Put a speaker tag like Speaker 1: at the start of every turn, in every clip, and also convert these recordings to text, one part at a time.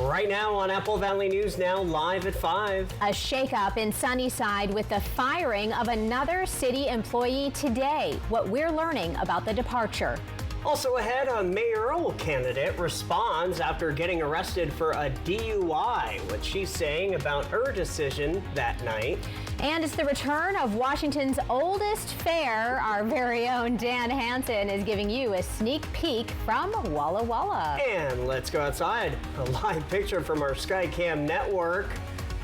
Speaker 1: Right now on Apple Valley News Now, live at 5.
Speaker 2: A shakeup in Sunnyside with the firing of another city employee today. What we're learning about the departure.
Speaker 1: Also ahead, a mayoral candidate responds after getting arrested for a DUI. What she's saying about her decision that night.
Speaker 2: And it's the return of Washington's oldest fair. Our very own Dan Hansen is giving you a sneak peek from Walla Walla.
Speaker 1: And let's go outside. A live picture from our Skycam network.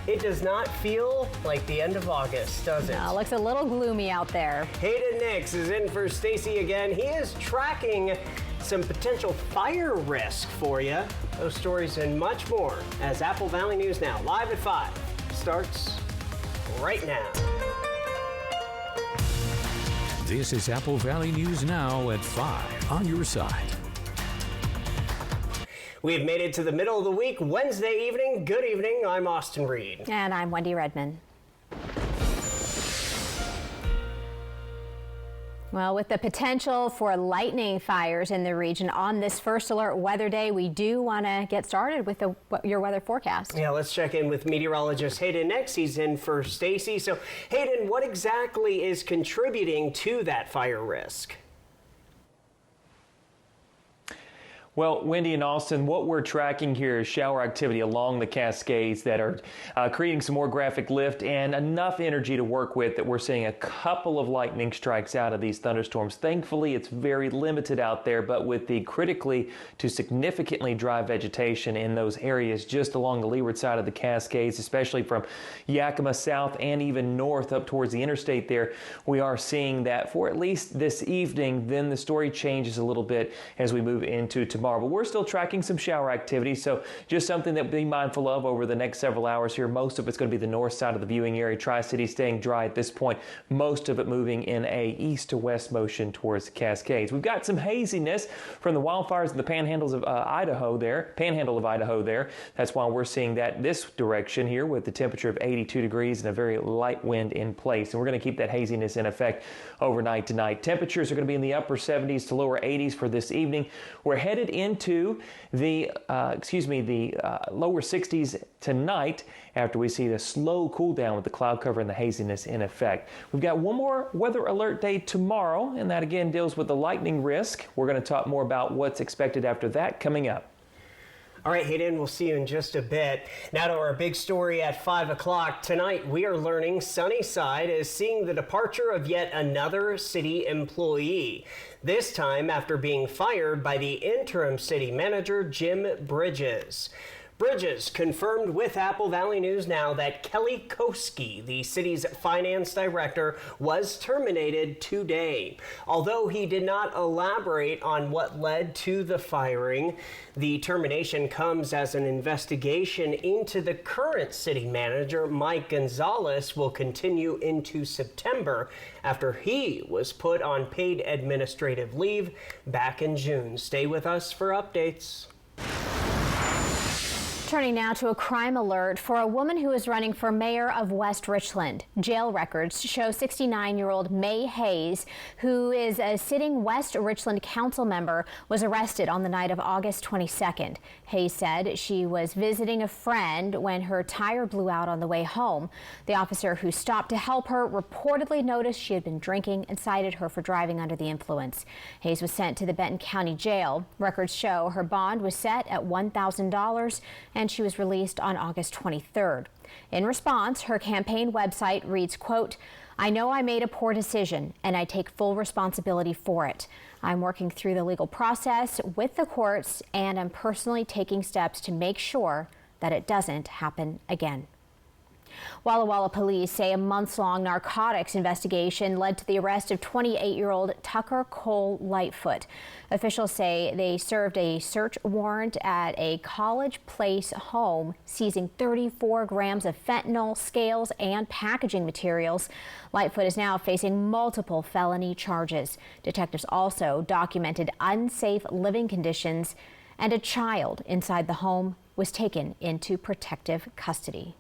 Speaker 1: It does not feel like the end of August, does it?
Speaker 2: No, looks a little gloomy out there.
Speaker 1: Hayden Nix is in for Stacy again. He is tracking some potential fire risk for you. Those stories and much more as Apple Valley News Now, live at 5, starts right now.
Speaker 3: This is Apple Valley News Now at 5 on your side.
Speaker 1: We've made it to the middle of the week, Wednesday evening. Good evening. I'm Austin Reed.
Speaker 2: And I'm Wendy Redman. Well, with the potential for lightning fires in the region on this first alert weather day, we do want to get started with your weather forecast.
Speaker 1: Yeah, let's check in with meteorologist Hayden Nix. He's in for Stacy. So, Hayden, what exactly is contributing to that fire risk?
Speaker 4: Well, Wendy and Austin, what we're tracking here is shower activity along the Cascades that are creating some more graphic lift and enough energy to work with that we're seeing a couple of lightning strikes out of these thunderstorms. Thankfully, it's very limited out there, but with the critically to significantly dry vegetation in those areas just along the leeward side of the Cascades, especially from Yakima south and even north up towards the interstate there, we are seeing that for at least this evening. Then the story changes a little bit as we move into tomorrow. But we're still tracking some shower activity, so just something that be mindful of over the next several hours here. Most of it's going to be the north side of the viewing area. Tri-City staying dry at this point. Most of it moving in a east to west motion towards the Cascades. We've got some haziness from the wildfires in the panhandle of Idaho there. That's why we're seeing that this direction here with the temperature of 82 degrees and a very light wind in place. And we're going to keep that haziness in effect overnight tonight. Temperatures are going to be in the upper 70s to lower 80s for this evening. We're headed into the lower 60s tonight after we see the slow cool down with the cloud cover and the haziness in effect. We've got one more weather alert day tomorrow, and that again deals with the lightning risk. We're going to talk more about what's expected after that coming up.
Speaker 1: All right, Hayden, we'll see you in just a bit. Now to our big story at 5 o'clock. Tonight, we are learning Sunnyside is seeing the departure of yet another city employee. This time after being fired by the interim city manager, Jim Bridges. Bridges confirmed with Apple Valley News Now that Kelly Koski, the city's finance director, was terminated today. Although he did not elaborate on what led to the firing, the termination comes as an investigation into the current city manager, Mike Gonzalez, will continue into September after he was put on paid administrative leave back in June. Stay with us for updates.
Speaker 2: Turning now to a crime alert for a woman who is running for mayor of West Richland. Jail records show 69-year-old May Hayes, who is a sitting West Richland council member, was arrested on the night of August 22nd. Hayes said she was visiting a friend when her tire blew out on the way home. The officer who stopped to help her reportedly noticed she had been drinking and cited her for driving under the influence. Hayes was sent to the Benton County Jail. Records show her bond was set at $1,000 and she was released on August 23rd. In response, her campaign website reads, quote, "I know I made a poor decision and I take full responsibility for it. I'm working through the legal process with the courts and I'm personally taking steps to make sure that it doesn't happen again." Walla Walla police say a months-long narcotics investigation led to the arrest of 28-year-old Tucker Cole Lightfoot. Officials say they served a search warrant at a College Place home, seizing 34 grams of fentanyl, scales, and packaging materials. Lightfoot is now facing multiple felony charges. Detectives also documented unsafe living conditions, and a child inside the home was taken into protective custody.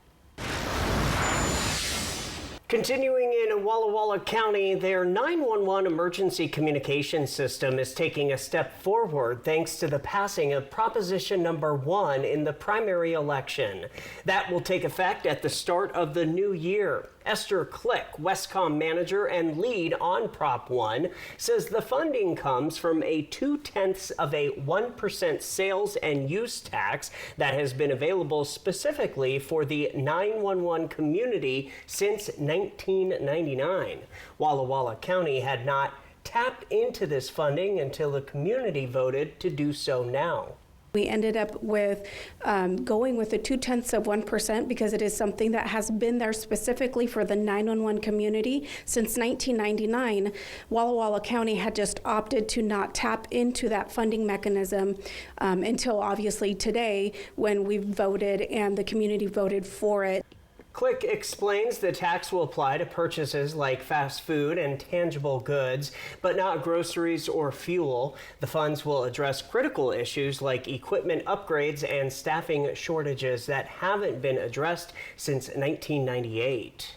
Speaker 1: Continuing in Walla Walla County, their 911 emergency communication system is taking a step forward thanks to the passing of Proposition number 1 in the primary election. That will take effect at the start of the new year. Esther Click, Westcom manager and lead on Prop 1, says the funding comes from a 0.2% sales and use tax that has been available specifically for the 911 community since 1999. Walla Walla County had not tapped into this funding until the community voted to do so now.
Speaker 5: We ended up with going with the 0.2% because it is something that has been there specifically for the 911 community since 1999. Walla Walla County had just opted to not tap into that funding mechanism until obviously today when we voted and the community voted for it.
Speaker 1: Click explains the tax will apply to purchases like fast food and tangible goods, but not groceries or fuel. The funds will address critical issues like equipment upgrades and staffing shortages that haven't been addressed since 1998.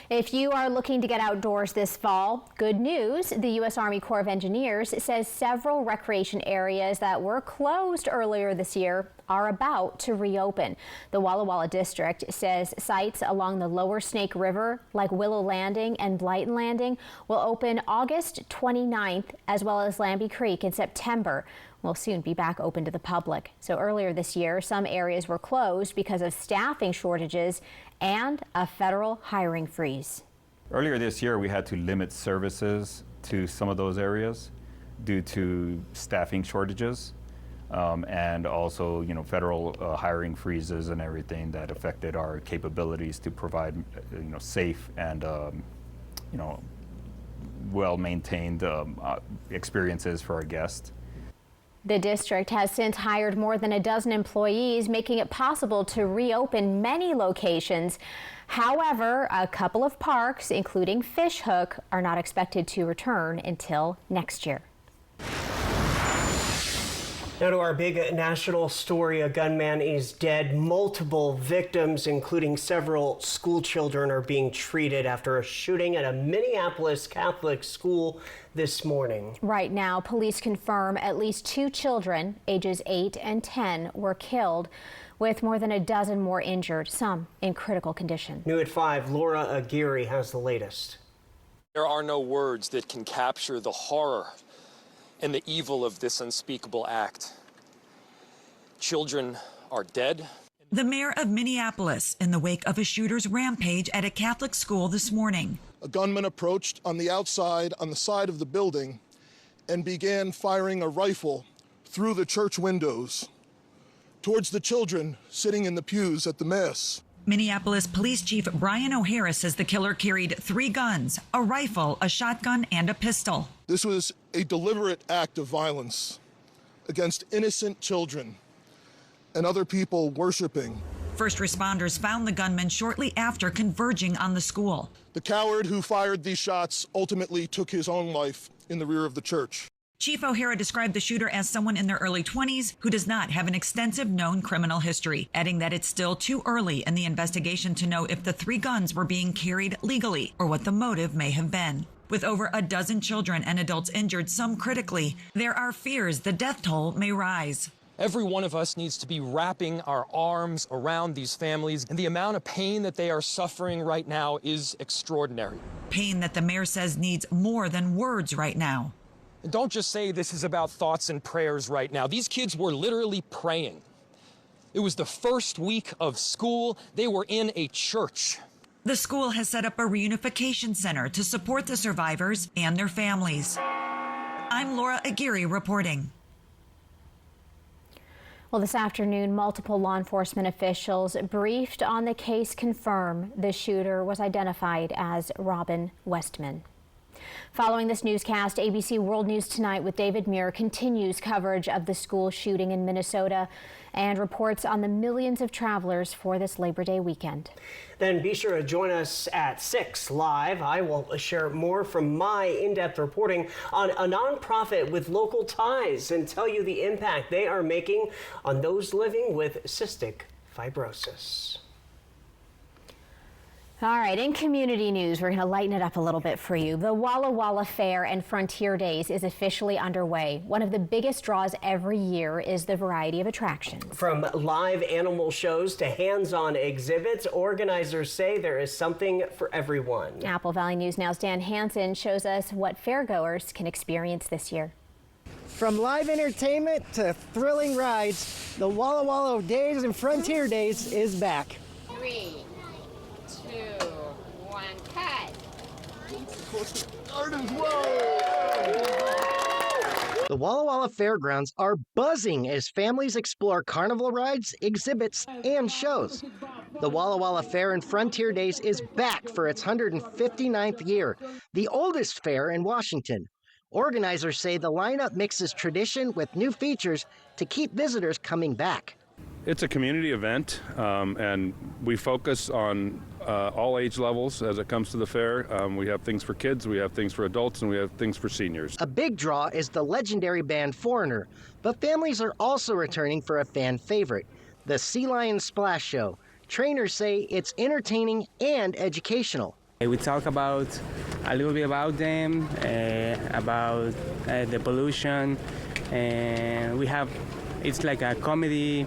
Speaker 2: If you are looking to get outdoors this fall, good news. The U.S. Army Corps of Engineers says several recreation areas that were closed earlier this year are about to reopen. The Walla Walla District says sites along the lower Snake River, like Willow Landing and Blyton Landing, will open August 29th, as well as Lambie Creek in September. Will soon be back open to the public. So earlier this year, some areas were closed because of staffing shortages and a federal hiring freeze.
Speaker 6: Earlier this year, we had to limit services to some of those areas due to staffing shortages and also, federal hiring freezes and everything that affected our capabilities to provide, safe and, well-maintained experiences for our guests.
Speaker 2: The district has since hired more than a dozen employees, making it possible to reopen many locations. However, a couple of parks, including Fishhook, are not expected to return until next year.
Speaker 1: Now to our big national story, a gunman is dead. Multiple victims, including several school children, are being treated after a shooting at a Minneapolis Catholic school this morning.
Speaker 2: Right now, police confirm at least 2 children, ages 8 and 10, were killed, with more than a dozen more injured, some in critical condition.
Speaker 1: New at 5, Laura Aguirre has the latest.
Speaker 7: There are no words that can capture the horror and the evil of this unspeakable act. Children are dead.
Speaker 8: The mayor of Minneapolis in the wake of a shooter's rampage at a Catholic school this morning.
Speaker 9: A gunman approached on the outside, on the side of the building, and began firing a rifle through the church windows towards the children sitting in the pews at the Mass.
Speaker 8: Minneapolis Police Chief Brian O'Hara says the killer carried 3 guns, a rifle, a shotgun, and a pistol.
Speaker 9: This was a deliberate act of violence against innocent children and other people worshiping.
Speaker 8: First responders found the gunman shortly after converging on the school.
Speaker 9: The coward who fired these shots ultimately took his own life in the rear of the church.
Speaker 8: Chief O'Hara described the shooter as someone in their early 20s who does not have an extensive known criminal history, adding that it's still too early in the investigation to know if the 3 guns were being carried legally or what the motive may have been. With over a dozen children and adults injured, some critically, there are fears the death toll may rise.
Speaker 7: Every one of us needs to be wrapping our arms around these families, and the amount of pain that they are suffering right now is extraordinary.
Speaker 8: Pain that the mayor says needs more than words right now.
Speaker 7: And don't just say this is about thoughts and prayers right now. These kids were literally praying. It was the first week of school. They were in a church.
Speaker 8: The school has set up a reunification center to support the survivors and their families. I'm Laura Aguirre reporting.
Speaker 2: Well, this afternoon, multiple law enforcement officials briefed on the case confirm the shooter was identified as Robin Westman. Following this newscast, ABC World News Tonight with David Muir continues coverage of the school shooting in Minnesota and reports on the millions of travelers for this Labor Day weekend.
Speaker 1: Then be sure to join us at 6 live. I will share more from my in-depth reporting on a nonprofit with local ties and tell you the impact they are making on those living with cystic fibrosis.
Speaker 2: All right, in community news, we're going to lighten it up a little bit for you. The Walla Walla Fair and Frontier Days is officially underway. One of the biggest draws every year is the variety of attractions. From live animal shows to hands-on exhibits, organizers say there is something for everyone. Apple Valley News Now's Dan Hansen shows us what fairgoers can experience this year.
Speaker 10: From live entertainment to thrilling rides, the Walla Walla Days and Frontier Days is back.
Speaker 11: 3, 2, 1, cut.
Speaker 10: The Walla Walla Fairgrounds are buzzing as families explore carnival rides, exhibits, and shows. The Walla Walla Fair and Frontier Days is back for its 159th year, the oldest fair in Washington. Organizers say the lineup mixes tradition with new features to keep visitors coming back.
Speaker 12: It's a community event, and we focus on all age levels as it comes to the fair. We have things for kids, we have things for adults, and we have things for seniors.
Speaker 10: A big draw is the legendary band Foreigner, but families are also returning for a fan favorite, the Sea Lion Splash Show. Trainers say it's entertaining and educational.
Speaker 13: We talk about a little bit about them, about the pollution, and it's like a comedy,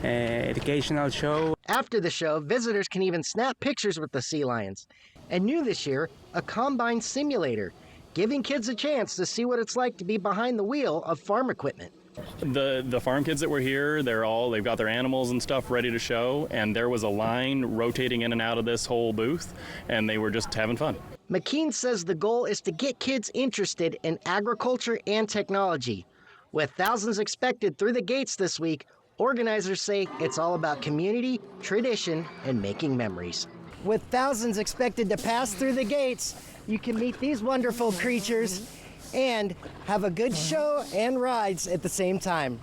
Speaker 13: educational show.
Speaker 10: After the show, visitors can even snap pictures with the sea lions. And new this year, a combine simulator, giving kids a chance to see what it's like to be behind the wheel of farm equipment.
Speaker 14: The farm kids that were here, they've got their animals and stuff ready to show, and there was a line rotating in and out of this whole booth, and they were just having fun.
Speaker 10: McKean says the goal is to get kids interested in agriculture and technology. With thousands expected through the gates this week, organizers say it's all about community, tradition, and making memories. With thousands expected to pass through the gates, you can meet these wonderful creatures and have a good show and rides at the same time.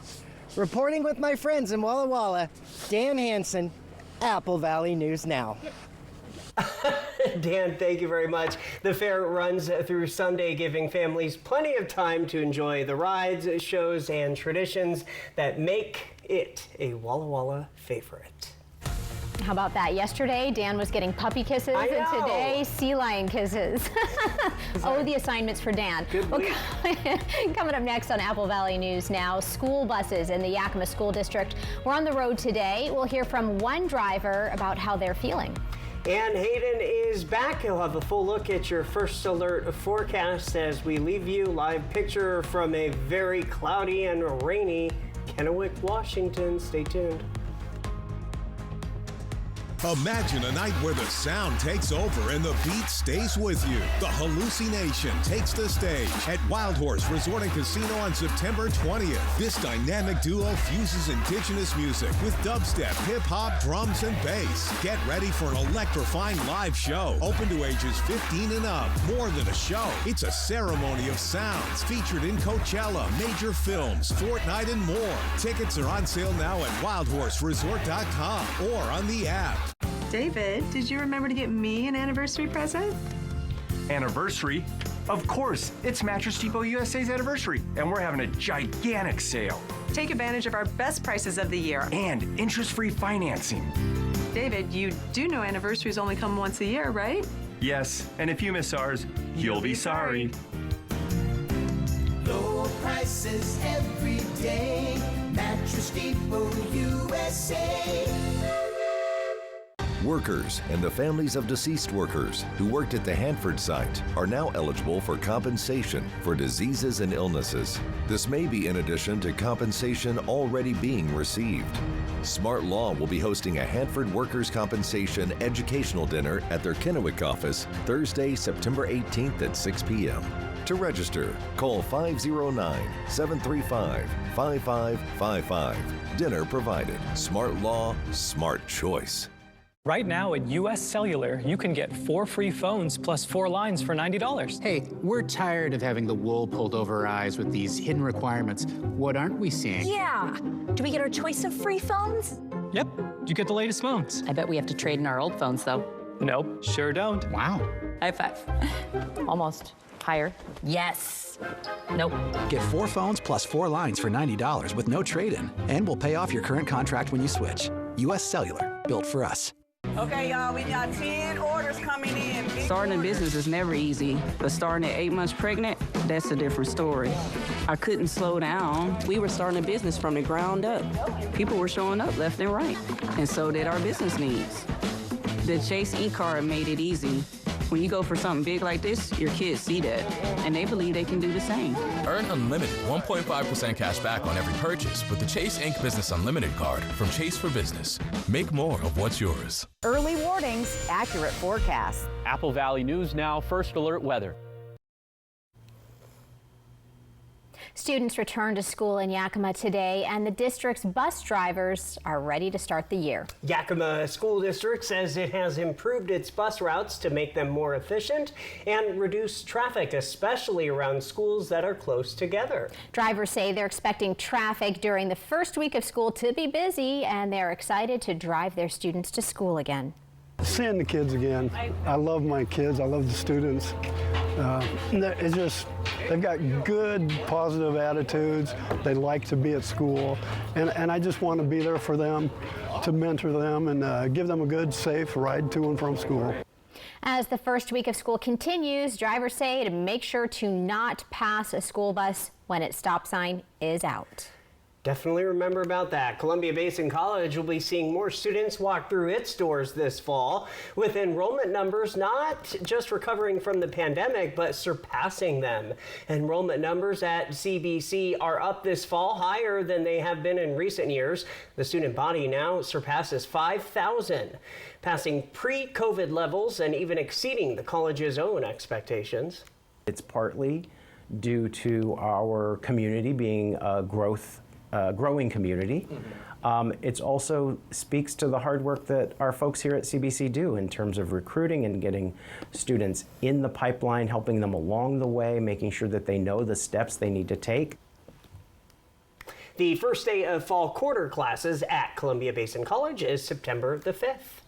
Speaker 10: Reporting with my friends in Walla Walla, Dan Hansen, Apple Valley News Now.
Speaker 1: Dan, thank you very much. The fair runs through Sunday, giving families plenty of time to enjoy the rides, shows, and traditions that make it a Walla Walla favorite.
Speaker 2: How about that? Yesterday, Dan was getting puppy kisses, and today, sea lion kisses. Oh, the assignments for Dan.
Speaker 1: Good week.
Speaker 2: Coming up next on Apple Valley News Now, school buses in the Yakima School District were on the road today. We'll hear from one driver about how they're feeling.
Speaker 1: And Hayden is back. He'll have a full look at your first alert forecast as we leave you live picture from a very cloudy and rainy Kennewick, Washington. Stay tuned.
Speaker 15: Imagine a night where the sound takes over and the beat stays with you. The Hallucination takes the stage at Wild Horse Resort and Casino on September 20th. This dynamic duo fuses indigenous music with dubstep, hip-hop, drums, and bass. Get ready for an electrifying live show, open to ages 15 and up. More than a show, it's a ceremony of sounds featured in Coachella, major films, Fortnite, and more. Tickets are on sale now at wildhorseresort.com or on the app.
Speaker 16: David, did you remember to get me an anniversary present?
Speaker 17: Anniversary? Of course, it's Mattress Depot USA's anniversary, and we're having a gigantic sale.
Speaker 16: Take advantage of our best prices of the year.
Speaker 17: And interest-free financing.
Speaker 16: David, you do know anniversaries only come once a year, right?
Speaker 17: Yes, and if you miss ours, you'll be sorry.
Speaker 18: Low prices every day. Mattress Depot USA.
Speaker 19: Workers and the families of deceased workers who worked at the Hanford site are now eligible for compensation for diseases and illnesses. This may be in addition to compensation already being received. Smart Law will be hosting a Hanford Workers' Compensation educational dinner at their Kennewick office Thursday, September 18th at 6 p.m. To register, call 509-735-5555. Dinner provided. Smart Law, smart choice.
Speaker 20: Right now at US Cellular, you can get 4 free phones plus 4 lines for $90.
Speaker 21: Hey, we're tired of having the wool pulled over our eyes with these hidden requirements. What aren't we seeing?
Speaker 22: Yeah. Do we get our choice of free phones?
Speaker 20: Yep, you get the latest phones.
Speaker 22: I bet we have to trade in our old phones, though.
Speaker 20: Nope, sure don't.
Speaker 21: Wow.
Speaker 22: High five. Almost. Higher. Yes. Nope.
Speaker 23: Get 4 phones plus 4 lines for $90 with no trade-in, and we'll pay off your current contract when you switch. US Cellular, built for us.
Speaker 24: Okay, y'all, we got 10 orders.
Speaker 3: coming in.
Speaker 4: Starting a business is never easy, but starting at 8 months pregnant, that's a different story. I couldn't slow down. We were starting a business from the ground up. People were showing up left and right, and so did our business needs. The Chase e-card made it easy. When you go for something big like this, your kids see that, and they believe they can do the same.
Speaker 5: Earn unlimited 1.5% cash back on every purchase with the Chase Inc. Business Unlimited card from Chase for Business. Make more of what's yours.
Speaker 24: Early warnings, accurate forecasts.
Speaker 25: Apple Valley News Now, First Alert Weather.
Speaker 2: Students return to school in Yakima today, and the district's bus drivers are ready to start the year.
Speaker 1: Yakima School District says it has improved its bus routes to make them more efficient and reduce traffic, especially around schools that are close together.
Speaker 2: Drivers say they're expecting traffic during the first week of school to be busy, and they're excited to drive their students to school again.
Speaker 26: Seeing the kids again. I love my kids. I love the students. It's just, they've got good, positive attitudes. They like to be at school. And I just want to be there for them, to mentor them and give them a good, safe ride to and from school.
Speaker 2: As the first week of school continues, drivers say to make sure to not pass a school bus when its stop sign is out.
Speaker 1: Definitely remember about that. Columbia Basin College will be seeing more students walk through its doors this fall, with enrollment numbers not just recovering from the pandemic, but surpassing them. Enrollment numbers at CBC are up this fall, higher than they have been in recent years. The student body now surpasses 5,000, passing pre-COVID levels and even exceeding the college's own expectations.
Speaker 27: It's partly due to our community being a growing community. It also speaks to the hard work that our folks here at CBC do in terms of recruiting and getting students in the pipeline, helping them along the way, making sure that they know the steps they need to take.
Speaker 1: The first day of fall quarter classes at Columbia Basin College is September the 5th.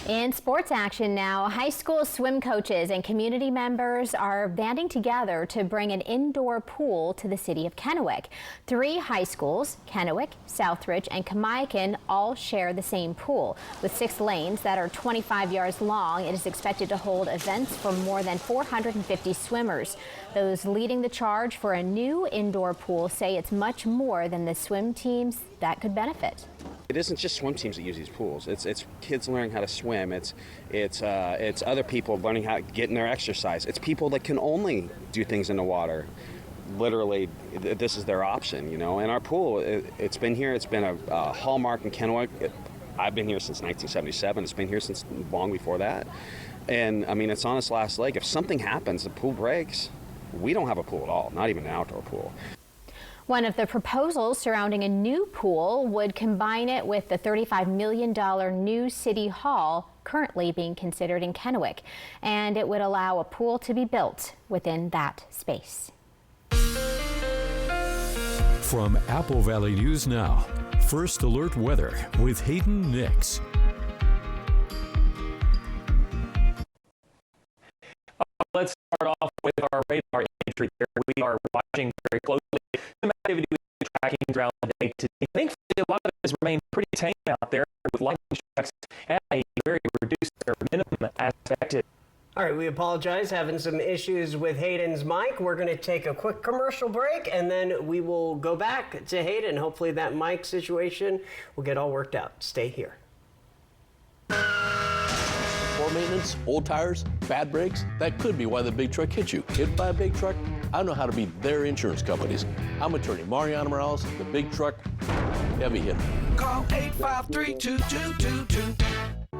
Speaker 2: In sports action now, high school swim coaches and community members are banding together to bring an indoor pool to the city of Kennewick. 3 high schools, Kennewick, Southridge, and Kamiakin, all share the same pool. With 6 lanes that are 25 yards long, it is expected to hold events for more than 450 swimmers. Those leading the charge for a new indoor pool say it's much more than the swim teams that could benefit.
Speaker 28: It isn't just swim teams that use these pools. It's kids learning how to swim. It's other people learning how to get in their exercise. It's people that can only do things in the water. Literally, this is their option, you know. And our pool, it's been here. It's been a hallmark in Kennewick. I've been here since 1977. It's been here since long before that. And I mean, it's on its last leg. If something happens, the pool breaks, we don't have a pool at all, not even an outdoor pool.
Speaker 2: One of the proposals surrounding a new pool would combine it with the $35 million new city hall currently being considered in Kennewick, and it would allow a pool to be built within that space.
Speaker 29: From Apple Valley News Now, First Alert Weather with Hayden Nix.
Speaker 25: Let's start off with our radar imagery here. We are watching very closely the activity we've been tracking throughout the day today. Thankfully, a lot of it has remained pretty tame out there, with lightning strikes at a very reduced or minimum as expected.
Speaker 1: All right, we apologize, having some issues with Hayden's mic. We're going to take a quick commercial break, and then we will go back to Hayden. Hopefully that mic situation will get all worked out. Stay here.
Speaker 30: Poor maintenance, old tires, bad brakes, that could be why the big truck hit you. Hit by a big truck? I know how to be their insurance companies. I'm attorney Mariano Morales, the big truck heavy hitter.
Speaker 18: Call 853-2222.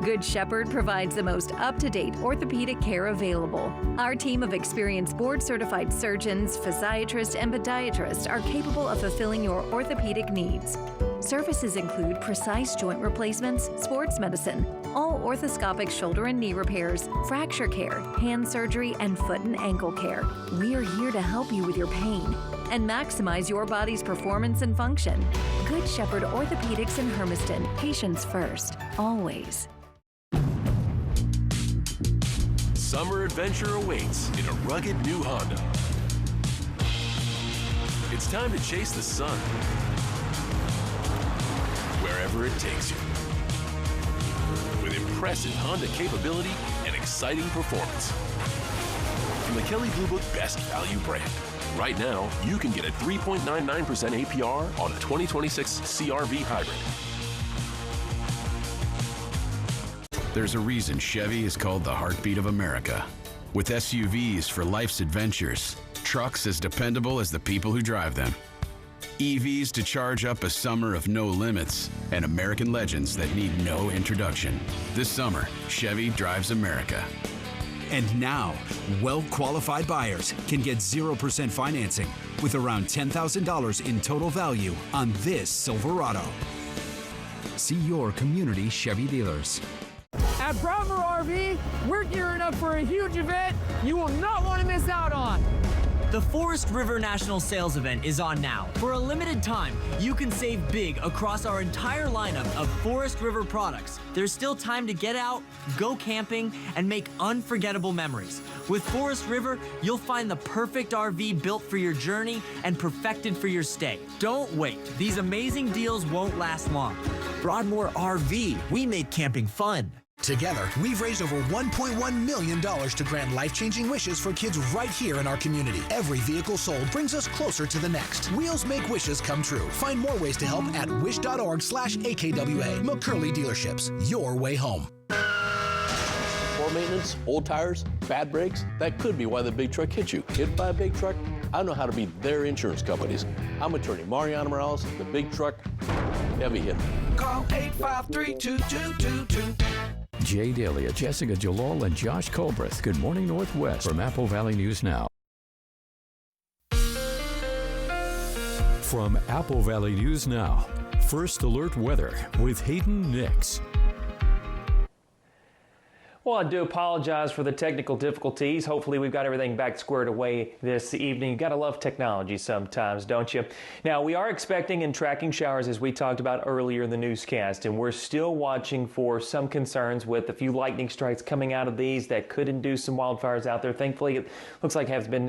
Speaker 31: Good Shepherd provides the most up-to-date orthopedic care available. Our team of experienced board-certified surgeons, physiatrists, and podiatrists are capable of fulfilling your orthopedic needs. Services include precise joint replacements, sports medicine, all orthoscopic shoulder and knee repairs, fracture care, hand surgery, and foot and ankle care. We are here to help you with your pain and maximize your body's performance and function. Good Shepherd Orthopedics in Hermiston. Patients first, always.
Speaker 5: Summer adventure awaits in a rugged new Honda. It's time to chase the sun, wherever it takes you.
Speaker 30: with impressive Honda capability and exciting performance. From the Kelley Blue Book Best Value brand. Right now, you can get a 3.99% APR on a 2026 CR-V hybrid.
Speaker 3: There's a reason Chevy is called the heartbeat of America. With SUVs for life's adventures, trucks as dependable as the people who drive them, EVs to charge up a summer of no limits, and American legends that need no introduction. This summer, Chevy drives America.
Speaker 6: And now, well-qualified buyers can get 0% financing with around $10,000 in total value on this Silverado. See your community Chevy dealers.
Speaker 7: At Bravo RV, we're gearing up for a huge event you will not want to miss out on.
Speaker 8: The Forest River National Sales Event is on now. For a limited time, you can save big across our entire lineup of Forest River products. There's still time to get out, go camping, and make unforgettable memories. With Forest River, you'll find the perfect RV built for your journey and perfected for your stay. Don't wait. These amazing deals won't last long. Broadmoor RV, we make camping fun.
Speaker 9: Together, we've raised over $1.1 million to grant life-changing wishes for kids right here in our community. Every vehicle sold brings us closer to the next. Wheels make wishes come true. Find more ways to help at wish.org/AKWA. McCurley Dealerships, your way home.
Speaker 30: Poor maintenance, old tires, bad brakes, that could be why the big truck hit you. Hit by a big truck? I know how to be their insurance companies. I'm attorney Mariana Morales, the big truck heavy hitter.
Speaker 18: Call 853-2222.
Speaker 29: Jay Dalia, Jessica Jalal, and Josh Colbreth. Good morning, Northwest from Apple Valley News Now. From Apple Valley News Now, First Alert Weather with Hayden Nix.
Speaker 25: Well, I do apologize for the technical difficulties. Hopefully we've got everything back squared away this evening. You got to love technology sometimes, don't you? Now, we are expecting and tracking showers as we talked about earlier in the newscast, and we're still watching for some concerns with a few lightning strikes coming out of these that could induce some wildfires out there. Thankfully, it looks like has been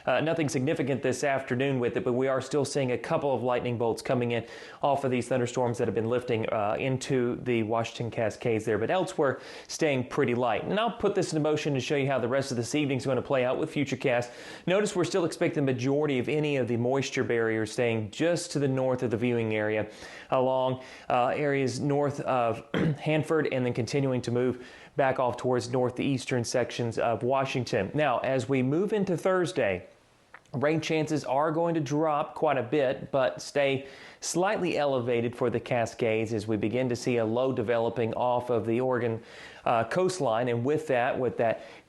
Speaker 25: nothing significant this afternoon with it, but we are still seeing a couple of lightning bolts coming in off of these thunderstorms that have been lifting into the Washington Cascades there, but elsewhere staying pretty light. And I'll put this into motion to show you how the rest of this evening is going to play out with Futurecast. Notice we're still expecting the majority of any of the moisture barriers staying just to the north of the viewing area, along areas north of Hanford, and then continuing to move back off towards northeastern sections of Washington. Now, as we move into Thursday, rain chances are going to drop quite a bit, but stay slightly elevated for the Cascades as we begin to see a low developing off of the Oregon coastline. And with that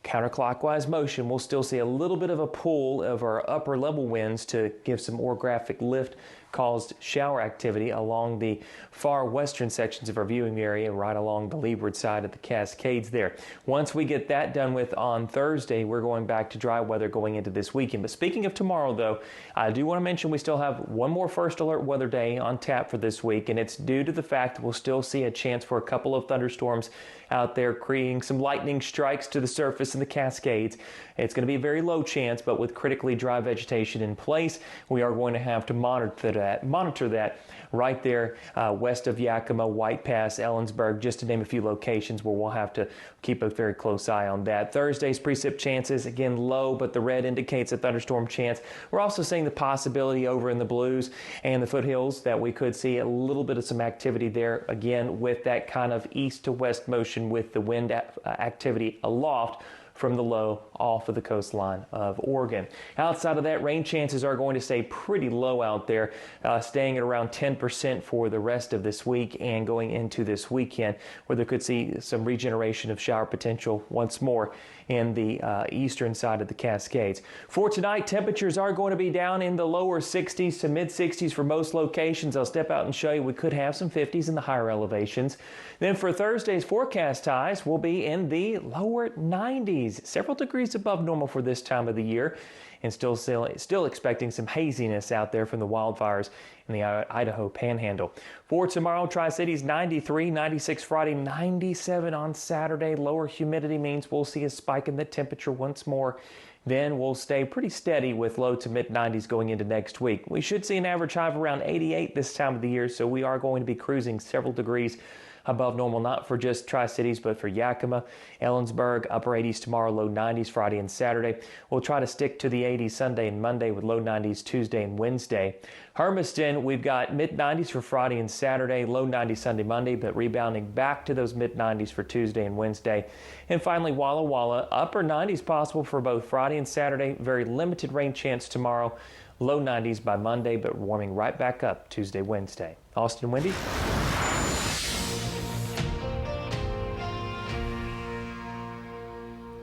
Speaker 25: counterclockwise motion, we'll still see a little bit of a pull of our upper level winds to give some orographic lift caused shower activity along the far western sections of our viewing area, right along the leeward side of the Cascades there. Once we get that done with on Thursday, we're going back to dry weather going into this weekend. But speaking of tomorrow, though, I do want to mention we still have one more First Alert weather day on tap for this week, and it's due to the fact that we'll still see a chance for a couple of thunderstorms out there, creating some lightning strikes to the surface in the Cascades. It's going to be a very low chance, but with critically dry vegetation in place, we are going to have to monitor that right there west of Yakima, White Pass, Ellensburg, just to name a few locations where we'll have to keep a very close eye on that. Thursday's precip chances, again, low, but the red indicates a thunderstorm chance. We're also seeing the possibility over in the Blues and the foothills that we could see a little bit of some activity there, again, with that kind of east to west motion with the wind activity aloft from the low off of the coastline of Oregon. Outside of that, rain chances are going to stay pretty low out there, staying at around 10% for the rest of this week and going into this weekend, where there could see some regeneration of shower potential once more in the eastern side of the Cascades. For tonight, temperatures are going to be down in the lower 60s to mid 60s for most locations. I'll step out and show you we could have some 50s in the higher elevations. Then for Thursday's forecast highs, we'll be in the lower 90s, several degrees above normal for this time of the year, and still expecting some haziness out there from the wildfires in the Idaho Panhandle. For tomorrow, Tri-Cities 93, 96 Friday, 97 on Saturday. Lower humidity means we'll see a spike in the temperature once more. Then we'll stay pretty steady with low to mid 90s going into next week. We should see an average high of around 88 this time of the year, so we are going to be cruising several degrees above normal, not for just Tri-Cities, but for Yakima, Ellensburg, upper 80s tomorrow, low 90s Friday and Saturday. We'll try to stick to the 80s Sunday and Monday with low 90s Tuesday and Wednesday. Hermiston, we've got mid-90s for Friday and Saturday, low 90s Sunday, Monday, but rebounding back to those mid-90s for Tuesday and Wednesday. And finally, Walla Walla, upper 90s possible for both Friday and Saturday, very limited rain chance tomorrow, low 90s by Monday, but warming right back up Tuesday, Wednesday. Austin, Wendy.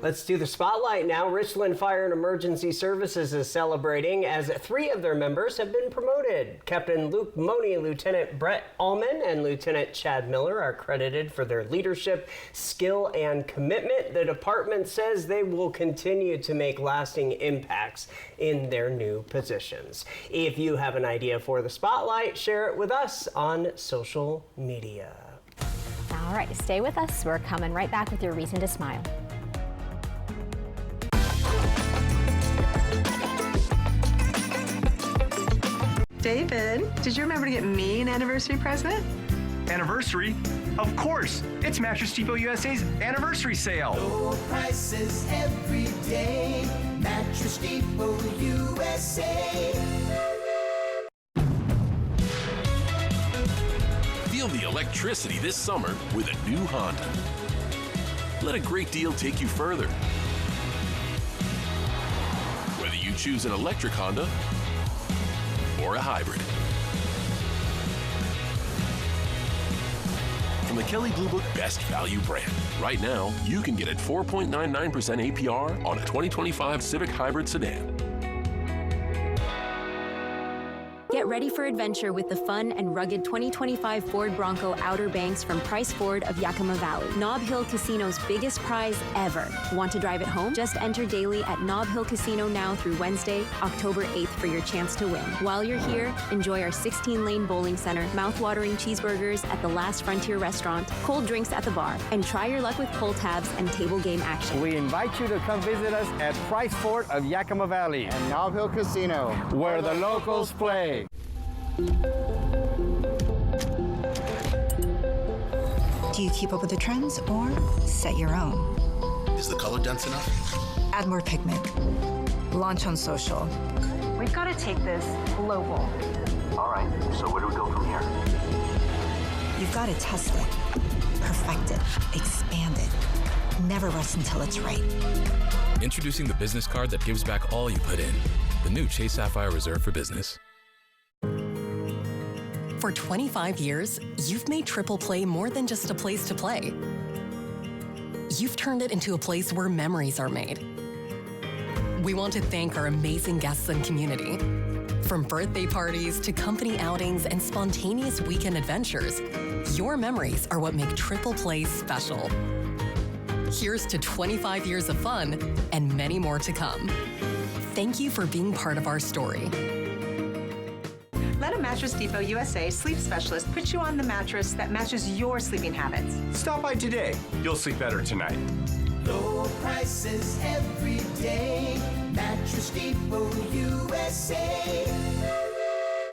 Speaker 1: Let's do the spotlight now. Richland Fire and Emergency Services is celebrating as 3 of their members have been promoted. Captain Luke Money, Lieutenant Brett Allman, and Lieutenant Chad Miller are credited for their leadership, skill, and commitment. The department says they will continue to make lasting impacts in their new positions. If you have an idea for the spotlight, share it with us on social media.
Speaker 2: All right, stay with us. We're coming right back with your reason to smile.
Speaker 10: David, did you remember to get me an anniversary present?
Speaker 11: Anniversary? Of course! It's Mattress Depot USA's anniversary sale.
Speaker 18: Low prices every day. Mattress Depot USA.
Speaker 12: Feel the electricity this summer with a new Honda. Let a great deal take you further. Whether you choose an electric Honda or a hybrid. From the Kelley Blue Book Best Value brand. Right now, you can get at 4.99% APR on a 2025 Civic Hybrid sedan.
Speaker 13: Get ready for adventure with the fun and rugged 2025 Ford Bronco Outer Banks from Price Ford of Yakima Valley. Nob Hill Casino's biggest prize ever. Want to drive it home? Just enter daily at Nob Hill Casino now through Wednesday, October 8th for your chance to win. While you're here, enjoy our 16-lane bowling center, mouth-watering cheeseburgers at the Last Frontier restaurant, cold drinks at the bar, and try your luck with pull tabs and table game action.
Speaker 14: We invite you to come visit us at Price Ford of Yakima Valley and Nob Hill Casino, where the locals play.
Speaker 15: Do you keep up with the trends or set your own?
Speaker 16: Is the color dense enough?
Speaker 15: Add more pigment. Launch on social.
Speaker 10: We've got to take this global.
Speaker 16: All right, so where do we go from here?
Speaker 15: You've got to test it, perfect it, expand it. Never rest until it's right.
Speaker 5: Introducing the business card that gives back all you put in. The new Chase Sapphire Reserve for Business.
Speaker 17: For 25 years, you've made Triple Play more than just a place to play. You've turned it into a place where memories are made. We want to thank our amazing guests and community. From birthday parties to company outings and spontaneous weekend adventures, your memories are what make Triple Play special. Here's to 25 years of fun and many more to come. Thank you for being part of our story.
Speaker 10: Let a Mattress Depot USA sleep specialist put you on the mattress that matches your sleeping habits.
Speaker 11: Stop by today. You'll sleep better tonight.
Speaker 18: Low prices every day. Mattress Depot USA.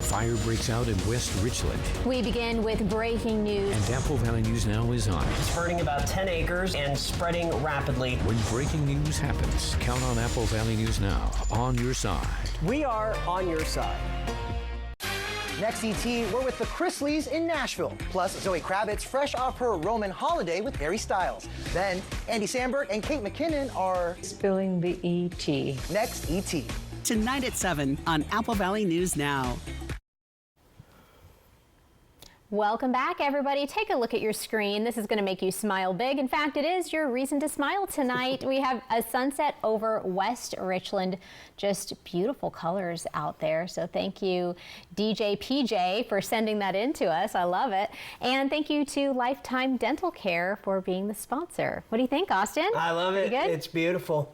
Speaker 29: Fire breaks out in West Richland.
Speaker 2: We begin with breaking news.
Speaker 29: And Apple Valley News Now is on.
Speaker 1: It's burning about 10 acres and spreading rapidly.
Speaker 29: When breaking news happens, count on Apple Valley News Now on your side.
Speaker 1: We are on your side.
Speaker 19: Next ET, we're with the Chrisleys in Nashville. Plus, Zoe Kravitz fresh off her Roman holiday with Harry Styles. Then, Andy Samberg and Kate McKinnon are
Speaker 20: spilling the ET.
Speaker 19: Next ET.
Speaker 21: Tonight at 7 on Apple Valley News Now.
Speaker 2: Welcome back, everybody. Take a look at your screen. This is going to make you smile big. In fact, it is your reason to smile tonight. We have a sunset over West Richland. Just beautiful colors out there. So thank you, DJ PJ, for sending that in to us. I love it. And thank you to Lifetime Dental Care for being the sponsor. What do you think, Austin?
Speaker 1: I love it. It's beautiful.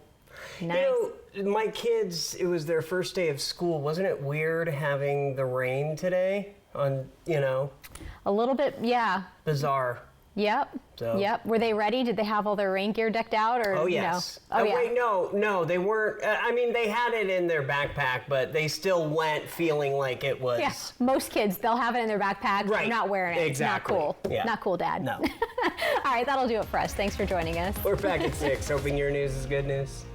Speaker 2: Nice.
Speaker 1: You know, my kids, it was their first day of school. Wasn't it weird having the rain today? A little bit, yeah. Bizarre.
Speaker 2: Yep.
Speaker 1: So.
Speaker 2: Yep. Were they ready? Did they have all their rain gear decked out? Or
Speaker 1: oh yes.
Speaker 2: No? Oh yeah.
Speaker 1: Wait, no, they weren't. I mean, they had it in their backpack, but they still went feeling like it was.
Speaker 2: Yeah. Most kids, they'll have it in their backpack.
Speaker 1: Right.
Speaker 2: Not wearing it.
Speaker 1: Exactly.
Speaker 2: Not cool.
Speaker 1: Yeah.
Speaker 2: Not cool, Dad.
Speaker 1: No.
Speaker 2: All right, that'll do it for us. Thanks for joining us.
Speaker 1: We're back at 6, hoping your news is good news.